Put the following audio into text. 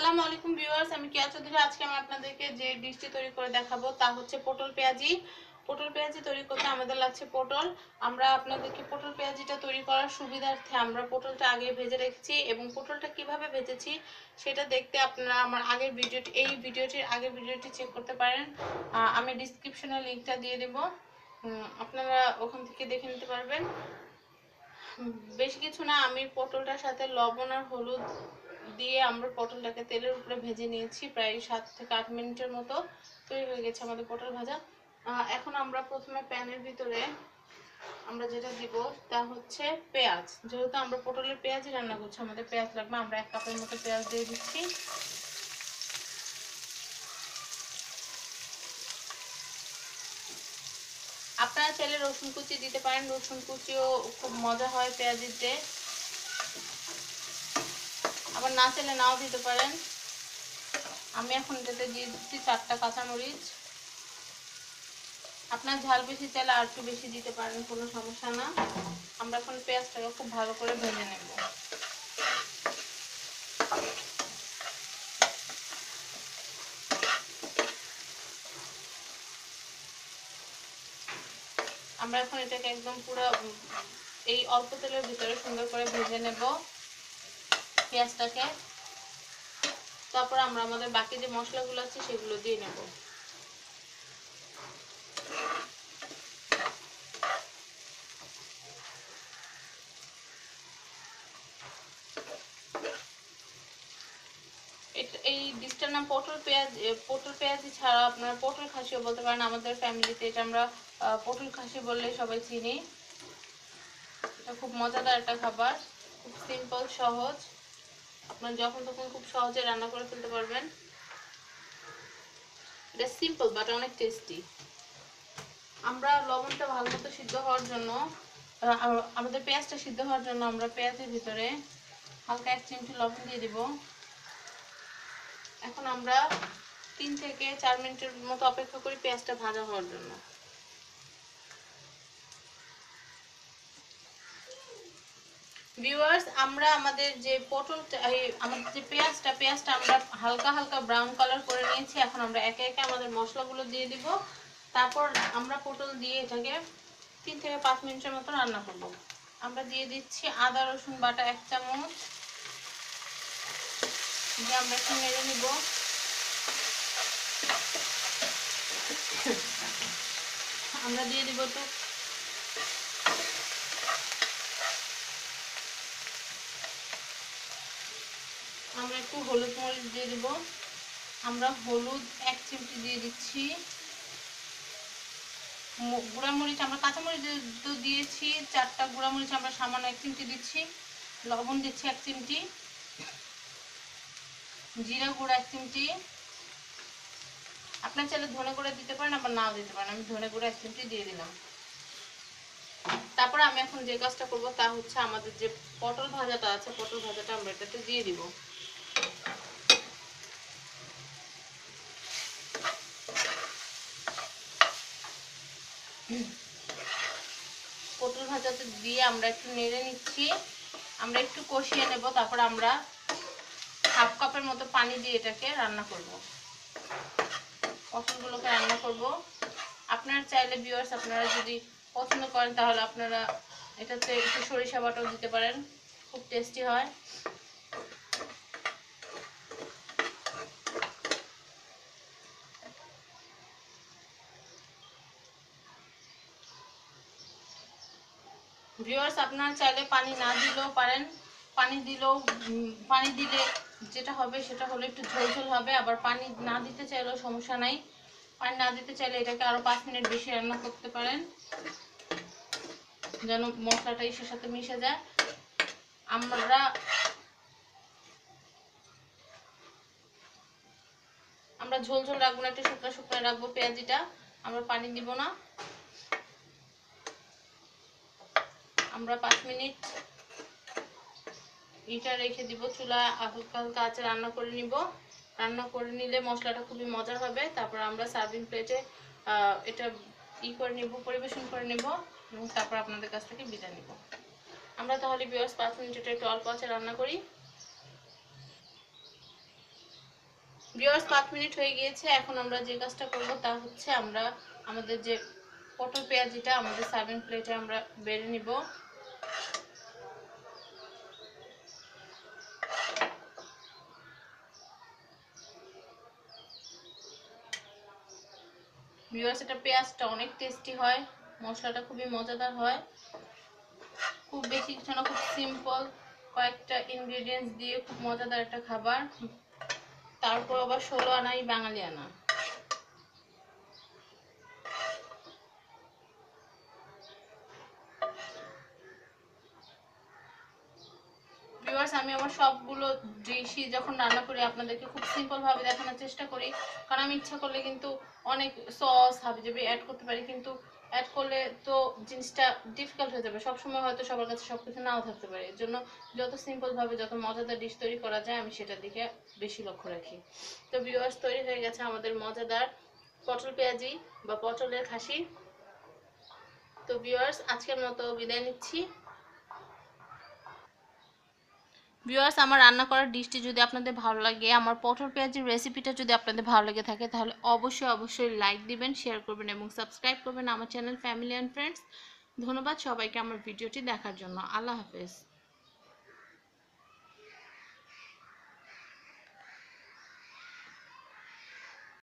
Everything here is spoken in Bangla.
আসসালামু আলাইকুম ভিউয়ার্স, আমি কেয়া চৌধুরী। আজকে আমি আপনাদেরকে যে ডিশটি তৈরি করে দেখাবো তা হচ্ছে পটল পেঁয়াজি। পটল পেঁয়াজি তৈরি করতে আমাদের লাগছে পটল। আমরা আপনাদেরকে পটল পেঁয়াজিটা তৈরি করার সুবিধার্থে আমরা পটলটা আগে ভেজে রেখেছি এবং পটলটা কিভাবে ভেজেছি সেটা দেখতে আপনারা আমার আগের ভিডিওটি চেক করতে পারেন। আমি ডিসক্রিপশনে লিঙ্কটা দিয়ে দেব, আপনারা ওখান থেকে দেখে নিতে পারবেন। বেশি কিছু না, আমি পটলটার সাথে লবণ আর হলুদ দিয়ে আমরা পটলটাকে তেলের উপরে ভেজে নিয়েছি। প্রায় 7 থেকে 8 মিনিটের মতো তৈরি হয়ে গেছে আমাদের পটল ভাজা। এখন আমরা প্রথমে প্যানের ভিতরে আমরা যেটা দিব তা হচ্ছে পেঁয়াজ। যেহেতু আমরা পটলের পেঁয়াজই রান্না করছি, আমাদের পেঁয়াজ লাগবে। আমরা 1 কাপের মতো পেঁয়াজ দিয়ে দিচ্ছি। আপনারা চাইলে রসুন কুচি দিতে পারেন, রসুন কুচিও খুব মজা হয় পেঁয়াজ দিতে। আবার না চাইলে নাও দিতে পারেন। আমি এখন এটাতে দিয়ে দিচ্ছি 4টা কাঁচামরিচ। আপনার ঝাল বেশি চাইলে আর একটু বেশি দিতে পারেন, কোনো সমস্যা না। আমরা এখন পেঁয়াজটাকে খুব ভালো করে ভেজে নেব। আমরা এখন এটাকে একদম পুরো এই অল্প তেলের ভিতরে সুন্দর করে ভেজে নেব পেঁয়াজটাকে। তারপর আমরা আমাদের বাকি যে মশলাগুলো আছে সেগুলো দিয়ে নেব। এই ডিশটার নাম পটল পেঁয়াজি ছাড়া আপনারা পটল খাসিও বলতে পারেন। আমাদের ফ্যামিলিতে এটা আমরা পটল খাসি বললে সবাই চিনি। এটা খুব মজাদার একটা খাবার, খুব সিম্পল সহজ। আপনারা যখন তখন খুব সহজে রান্না করে ফেলতে পারবেন। এটা সিম্পল বাট অনেক টেস্টি। আমরা লবণটা ভালো মতো সিদ্ধ হওয়ার জন্য, আমাদের পেঁয়াজটা সিদ্ধ হওয়ার জন্য আমরা পেঁয়াজের ভিতরে হালকা 1 চিমটি লবণ দিয়ে দিব। এখন আমরা 3 থেকে 4 মিনিটের মতো অপেক্ষা করি পেঁয়াজটা ভাজা হওয়ার জন্য। ভিউয়ার্স, আমরা আমাদের যে আমাদের যে পেঁয়াজটা আমরা হালকা হালকা ব্রাউন কালার করে নিয়েছি। এখন আমরা একে একে আমাদের মশলাগুলো দিয়ে দিব। তারপর আমরা পটল দিয়ে এটাকে 3 থেকে 5 মিনিটের মতো রান্না করব। আমরা দিয়ে দিচ্ছি আদা রসুন বাটা 1 চামচ, দিয়ে আমরা একটু নেড়ে নিব। আমরা দিয়ে দিব তো আমরা একটু হলুদ মরিচ দিয়ে দিব। আমরা হলুদ 1 চিমটি দিয়ে দিচ্ছি। গুঁড়া মরিচ আমরা কাঁচামরিচ তো দিয়েছি 4টা, গুঁড়া মরিচ আমরা সামান্য 1 চিমটি দিচ্ছি। লবণ দিচ্ছি 1 চিমটি, জিরা গুঁড়া 1 চিমটি। আপনার চাইলে ধনে গুঁড়া দিতে পারেন, আবার নাও দিতে পারেন। আমি ধনে গুঁড়া 1 চিমটি দিয়ে দিলাম। তারপরে আমি এখন যে কাজটা করব তা হচ্ছে আমাদের যে পটল ভাজাটা আছে, পটল ভাজাটা আমরা এটাতে দিয়ে দিব। পটল ভাজাতে দিয়ে আমরা একটু নেড়ে নিচ্ছি। আমরা একটু কষিয়ে নেব। তারপর আমরা 1/2 কাপের মতো পানি দিয়ে এটাকে রান্না করব, পটলগুলোকে রান্না করব। আপনারা চাইলে ভিউয়ার্স, আপনারা যদি পছন্দ করেন তাহলে আপনারা এটাতে একটু সরিষা বাটাও দিতে পারেন, খুব টেস্টি হয়। ভিউয়ার্স, আপনারা চাইলে পানি না দিলেও পারেন। পানি দিলে যেটা হবে সেটা হলো একটু ঝোল ঝোল হবে। আবার পানি না দিতে চাইলেও সমস্যা নাই। পানি না দিতে চাইলে এটাকে আরো 5 মিনিট বেশি রান্না করতে পারেন, যেন মশলাটা এর সাথে মিশে যায়। আমরা ঝোল ঝোল রাখবো না, একটু শুকনো শুকনো রাখবো পেঁয়াজিটা। আমরা পানি দিব না। আমরা 5 মিনিট এটা রেখে দিব। চুলা হালকা হালকা আঁচে রান্না করে নিব। রান্না করে নিলে মশলাটা খুবই মজার হবে। তারপর আমরা সার্ভিং প্লেটে এটা পরিবেশন করে নেব এবং তারপর আপনাদের কাছ থেকে বিদায় নিব। আমরা তাহলে ভিউয়ার্স 5 মিনিট এটা একটু অল্প আঁচে রান্না করি। ভিউয়ার্স 5 মিনিট হয়ে গিয়েছে। এখন আমরা যে কাজটা করব তা হচ্ছে আমরা আমাদের যে পটল পেঁয়াজিটা আমাদের সার্ভিং প্লেটে আমরা বেড়ে নিব। ভিউয়ার্স এটা পেঁয়াজটা অনেক টেস্টি হয়, মশলাটা খুবই মজাদার হয়, খুব বেশি কিছু না, খুব সিম্পল কয়েকটা ইনগ্রেডিয়েন্টস দিয়ে খুব মজাদার একটা খাবার, তারপর আবার 16 আনাই বাঙালি আনা। ভিউয়ার্স আমি আমার সবগুলো ডিশই যখন রান্না করি আপনাদেরকে খুব সিম্পল ভাবে দেখানোর চেষ্টা করি, কারণ আমি ইচ্ছা করলে কিন্তু অনেক সস হাবিজাবি অ্যাড করতে পারি, কিন্তু অ্যাড করলে তো জিনিসটা ডিফিকাল্ট হয়ে যাবে, সবসময় হয়তো সবার কাছে সবকিছু নাও থাকতে পারে। এর জন্য যত সিম্পল ভাবে যত মজাদার ডিশ তৈরি করা যায় আমি সেটার দিকে বেশি লক্ষ্য রাখি। তো ভিউয়ার্স তৈরি হয়ে গেছে আমাদের মজাদার পটল পেঁয়াজি বা পটলের খাসি। তো ভিউয়ার্স আজকের মতো বিদায় নিচ্ছি। ভিউয়ার্স আমার রান্না করার ডিশটি যদি আপনাদের ভালো লাগে, আমার পটল পেঁয়াজির রেসিপিটা যদি আপনাদের ভালো লেগে থাকে, তাহলে অবশ্যই লাইক দিবেন, শেয়ার করবেন এবং সাবস্ক্রাইব করবেন আমার চ্যানেল ফ্যামিলি অ্যান্ড ফ্রেন্ডস। ধন্যবাদ সবাইকে আমার ভিডিওটি দেখার জন্য। আল্লাহ হাফেজ।